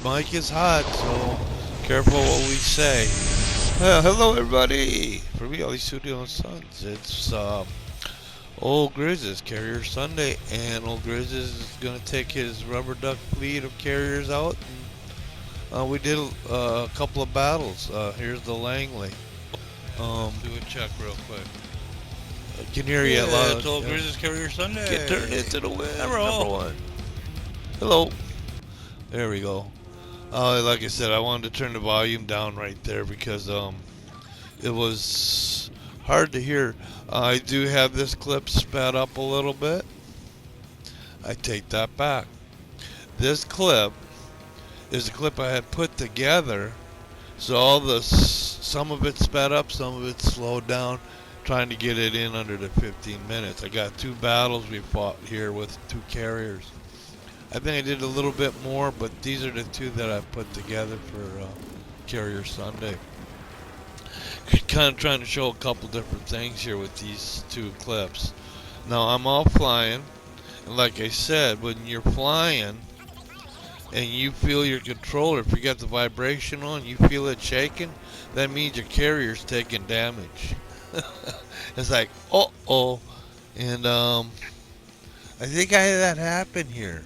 mic is hot, so careful what we say. Well, hello everybody. For me, Ali Studio and Sons. It's OelGrez's Carrier Sunday, and OelGrez is gonna take his rubber duck fleet of carriers out. And, we did a couple of battles. Here's the Langley. Do a check real quick. I can hear you a lot. It's OelGrez's Carrier Sunday. Get turned into the wind. Number one. Hello. There we go. Like I said, I wanted to turn the volume down right there because it was hard to hear. I do have this clip sped up a little bit. I take that back. This clip is a clip I had put together, so some of it sped up, some of it slowed down, trying to get it in under the 15 minutes. I got 2 battles we fought here with 2 carriers. I think I did a little bit more, but these are the 2 that I put together for Carrier Sunday. Kind of trying to show a couple different things here with these 2 clips. Now I'm all flying, and like I said, when you're flying and you feel your controller, if you got the vibration on, you feel it shaking, that means your carrier's taking damage. It's like, uh-oh. And I think I had that happen here.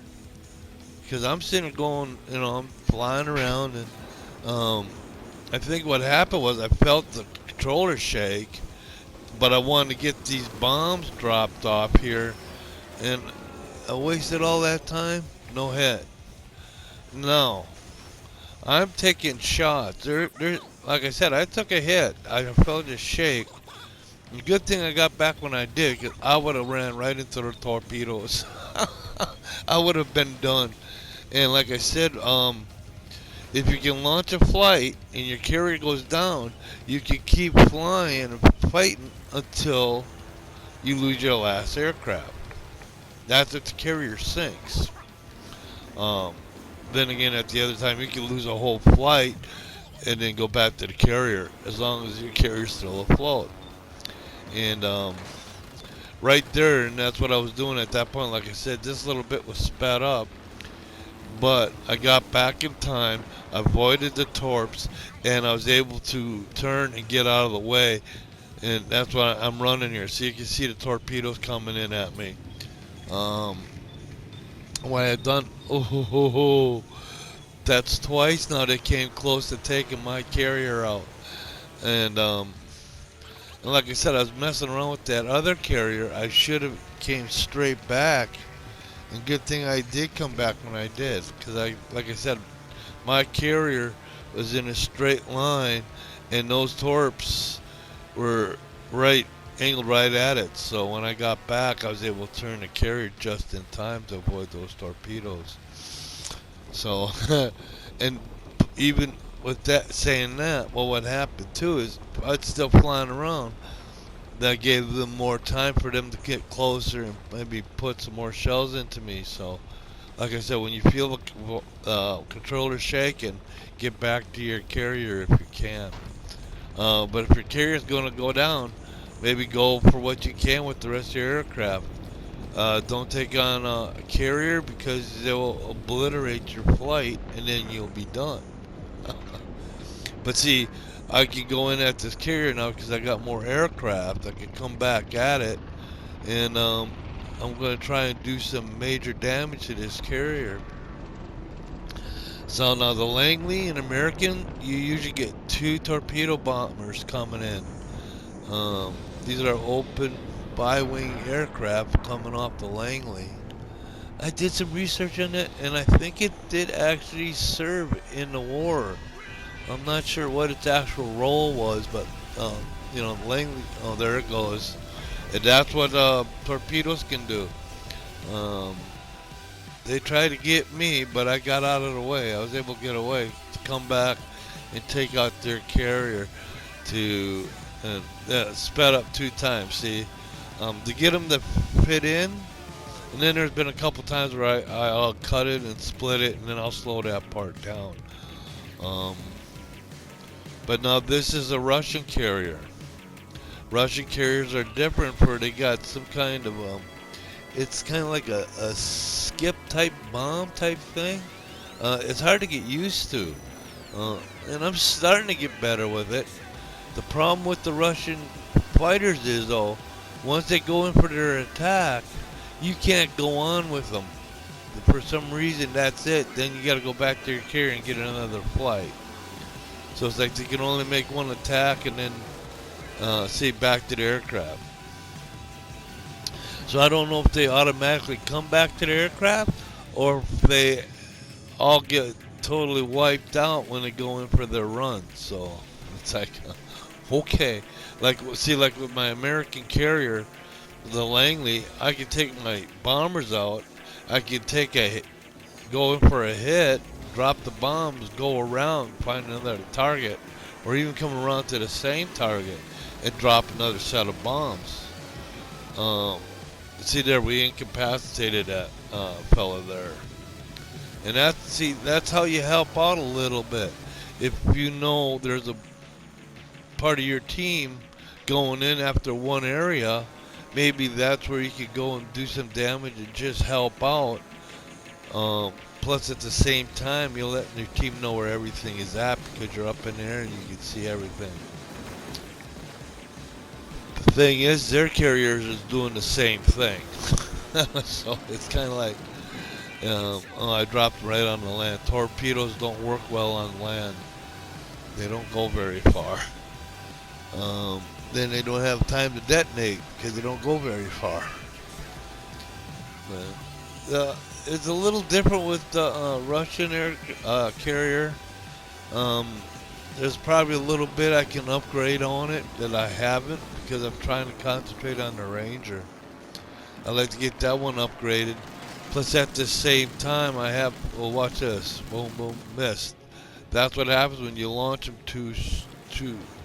Because I'm sitting going, I'm flying around, and I think what happened was I felt the controller shake, but I wanted to get these bombs dropped off here, and I wasted all that time. No hit. No, I'm taking shots. Like I said, I took a hit. I felt a shake. The good thing I got back when I did, because I would have ran right into the torpedoes. I would have been done. And like I said, if you can launch a flight and your carrier goes down, you can keep flying and fighting until you lose your last aircraft. That's if the carrier sinks. Then again, at the other time, you can lose a whole flight and then go back to the carrier as long as your carrier's still afloat. And right there, and that's what I was doing at that point. Like I said, this little bit was sped up. But I got back in time, avoided the torps, and I was able to turn and get out of the way. And that's why I'm running here. So you can see the torpedoes coming in at me. What I had done, that's twice now they came close to taking my carrier out. And like I said, I was messing around with that other carrier. I should have came straight back. And good thing I did come back when I did, because like I said, my carrier was in a straight line, and those torps were angled right at it. So when I got back, I was able to turn the carrier just in time to avoid those torpedoes. So, and even with that saying that, well, what happened too is I was still flying around. That gave them more time for them to get closer and maybe put some more shells into me. So, like I said, when you feel the controller shaking, get back to your carrier if you can. But if your carrier is going to go down, maybe go for what you can with the rest of your aircraft. Don't take on a carrier because they will obliterate your flight and then you'll be done. But see, I can go in at this carrier now because I got more aircraft. I can come back at it, and I'm going to try and do some major damage to this carrier. So now the Langley and American, you usually get 2 torpedo bombers coming in. These are open bi-wing aircraft coming off the Langley. I did some research on it, and I think it did actually serve in the war. I'm not sure what its actual role was, but Langley. Oh, there it goes. And that's what torpedoes can do. They tried to get me, but I got out of the way. I was able to get away to come back and take out their carrier to sped up 2 times. See, to get them to fit in, and then there's been a couple times where I'll cut it and split it, and then I'll slow that part down. But now this is a Russian carrier. Russian carriers are different for they got some kind of it's kind of like a skip type bomb type thing. It's hard to get used to, and I'm starting to get better with it. The problem with the Russian fighters is, though, once they go in for their attack, you can't go on with them. For some reason, that's it. Then you got to go back to your carrier and get another flight. So it's like they can only make one attack and then say back to the aircraft. So I don't know if they automatically come back to the aircraft or if they all get totally wiped out when they go in for their run. So it's like, okay, like like with my American carrier, the Langley, I could take my bombers out. I could go in for a hit, drop the bombs, go around, find another target, or even come around to the same target and drop another set of bombs. See there, we incapacitated that fella there. And that's how you help out a little bit. If you know there's a part of your team going in after one area, maybe that's where you could go and do some damage and just help out. Plus, at the same time, you're letting your team know where everything is at because you're up in there and you can see everything. The thing is, their carriers is doing the same thing. So it's kind of like, I dropped right on the land. Torpedoes don't work well on land. They don't go very far. Then they don't have time to detonate because they don't go very far. But, it's a little different with the Russian air carrier. There's probably a little bit I can upgrade on it that I haven't because I'm trying to concentrate on the Ranger. I'd like to get that one upgraded. Plus, at the same time, well, watch this. Boom, boom, missed. That's what happens when you launch them too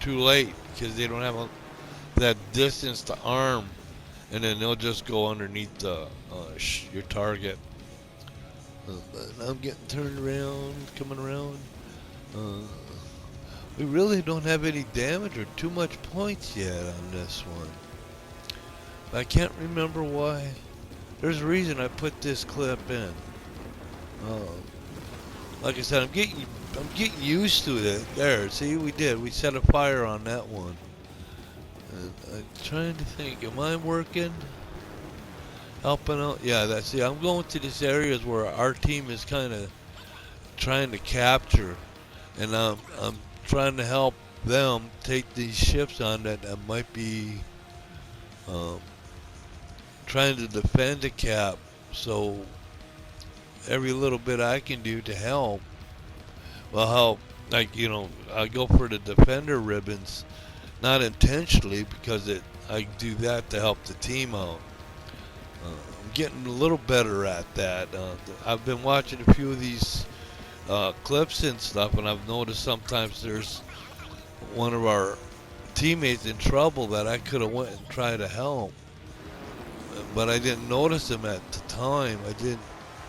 late because they don't have that distance to arm, and then they'll just go underneath your target. I'm getting turned around, coming around. We really don't have any damage or too much points yet on this one. I can't remember why. There's a reason I put this clip in. Like I said, I'm getting used to it. There, see, we set a fire on that one. I'm trying to think, am I working? Helping out? Yeah, I'm going to these areas where our team is kind of trying to capture, and I'm trying to help them take these ships on that might be trying to defend the cap. So every little bit I can do to help will help. Like, I go for the defender ribbons, not intentionally because I do that to help the team out. I'm getting a little better at that. I've been watching a few of these clips and stuff, and I've noticed sometimes there's one of our teammates in trouble that I could have went and tried to help, but I didn't notice him at the time. I didn't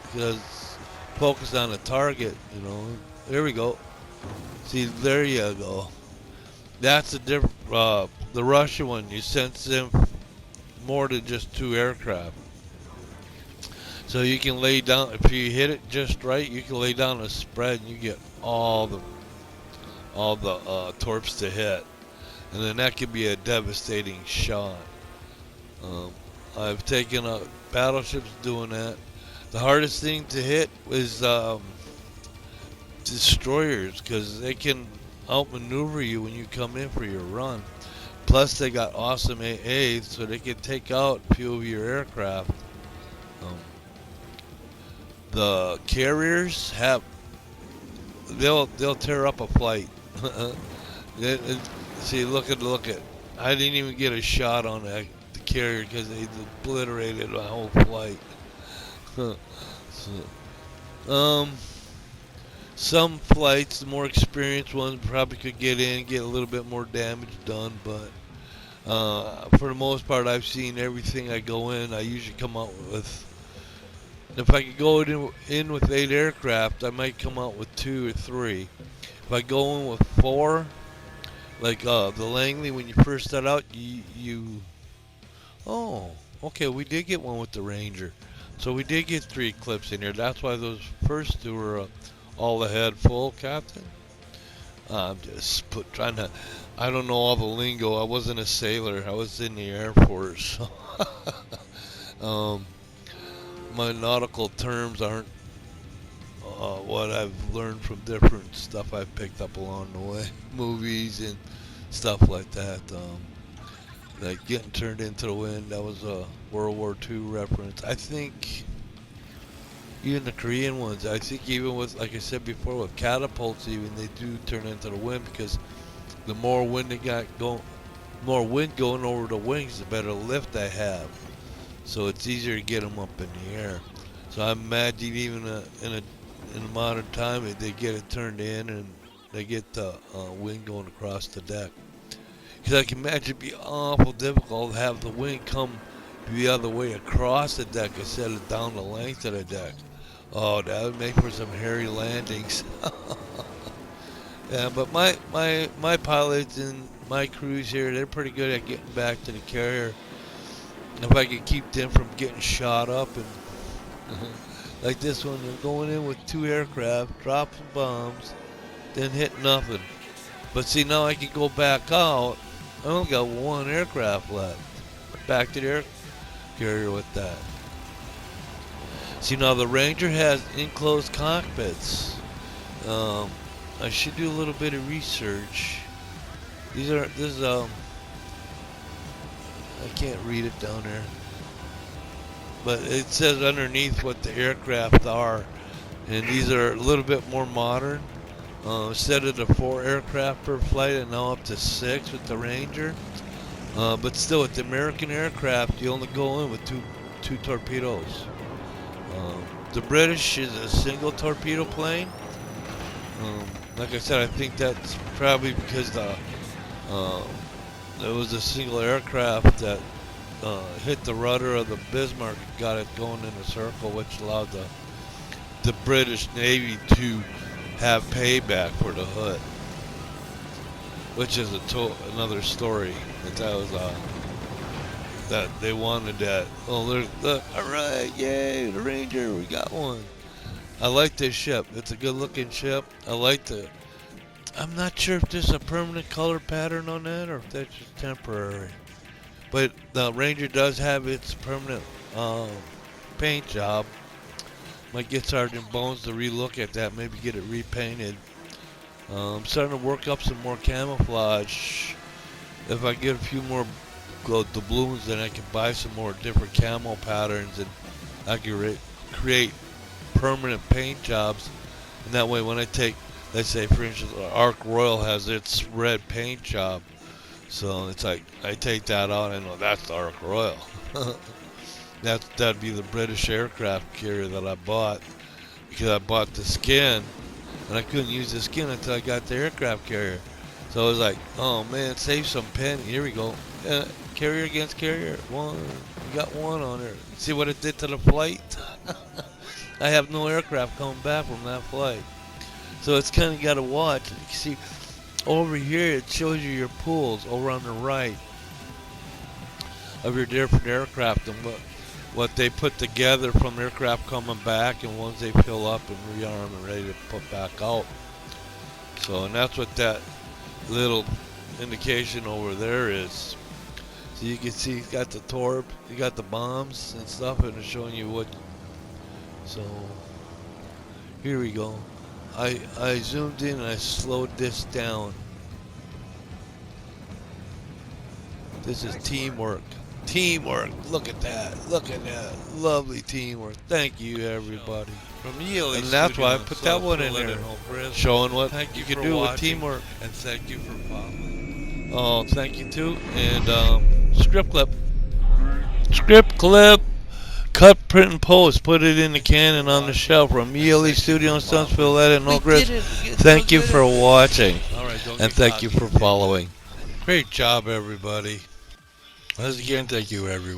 because focus on the target. There we go. See, there you go. That's the different. The Russian one, you sense them more than just two aircraft. So you can lay down, if you hit it just right, you can lay down a spread and you get all the torps to hit, and then that could be a devastating shot. I've taken out battleships doing that. The hardest thing to hit is destroyers because they can outmaneuver you when you come in for your run. Plus, they got awesome AAs, so they can take out a few of your aircraft. The carriers they'll tear up a flight. See, look at. I didn't even get a shot on the carrier because they obliterated my whole flight. Some flights, the more experienced ones, probably could get in, get a little bit more damage done, but for the most part, I've seen everything I go in. I usually come out with. If I could go in with 8 aircraft, I might come out with 2 or 3. If I go in with 4, like the Langley, when you first start out, oh, okay, we did get one with the Ranger. So we did get 3 clips in here. That's why those first 2 were all ahead full, Captain. I'm just trying to. I don't know all the lingo. I wasn't a sailor. I was in the Air Force. My nautical terms aren't what I've learned from different stuff I've picked up along the way, movies and stuff like that. Like getting turned into the wind. That was a World War II reference. I think even the Korean ones. I think even with, like I said before, with catapults, even they do turn into the wind because the more wind they got going, more wind going over the wings, the better lift they have. So it's easier to get them up in the air. So I imagine even in a modern time, they get it turned in and they get the wind going across the deck. Because I can imagine it'd be awful difficult to have the wind come the other way across the deck instead of down the length of the deck. Oh, that would make for some hairy landings. Yeah, but my pilots and my crews here, they're pretty good at getting back to the carrier. If I could keep them from getting shot up and like this one, they're going in with 2 aircraft, dropping bombs, then hit nothing. But see, now I can go back out. I only got 1 aircraft left. Back to the air carrier with that. See, now the Ranger has enclosed cockpits. I should do a little bit of research. This is I can't read it down there, but it says underneath what the aircraft are, and these are a little bit more modern. Instead of the 4 aircraft per flight, and now up to 6 with the Ranger. But still, with the American aircraft, you only go in with two torpedoes. The British is a single torpedo plane. Like I said, I think that's probably because there was a single aircraft that hit the rudder of the Bismarck and got it going in a circle, which allowed the British Navy to have payback for the Hood, which is another story. That was that they wanted that. Oh, look! All right, yay, the Ranger, we got one. I like this ship. It's a good-looking ship. I'm not sure if there's a permanent color pattern on that or if that's just temporary. But the Ranger does have its permanent paint job. Might get Sergeant Bones to relook at that, maybe get it repainted. I'm starting to work up some more camouflage. If I get a few more doubloons, then I can buy some more different camo patterns, and I can create permanent paint jobs. And that way, when I take, let's say, for instance, Ark Royal has its red paint job, so it's like I take that out, and I know that's the Ark Royal. That'd be the British aircraft carrier that I bought, because I bought the skin, and I couldn't use the skin until I got the aircraft carrier. So I was like, oh man, save some pen. Here we go. Carrier against carrier. We got 1 on there. See what it did to the flight? I have no aircraft coming back from that flight. So it's kind of got to watch. You see, over here it shows you your pools over on the right of your different aircraft and what they put together from aircraft coming back and ones they fill up and rearm and ready to put back out. So, and that's what that little indication over there is. So you can see you got the torp, you got the bombs and stuff, and it's showing you what. So here we go. I zoomed in and I slowed this down. This is teamwork. Teamwork. Look at that. Look at that. Lovely teamwork. Thank you, everybody. From ELA And that's why I put that one in there, showing what you can do with teamwork. And thank you for following. Oh, thank you too. And script clip. Script clip. Cut, print, and post. Put it in the can and on the shelf from ELE Studio in Stuntsville, Ed and OelGrez. Thank you for watching. And thank you for following. Great job, everybody. Once again, thank you, everyone.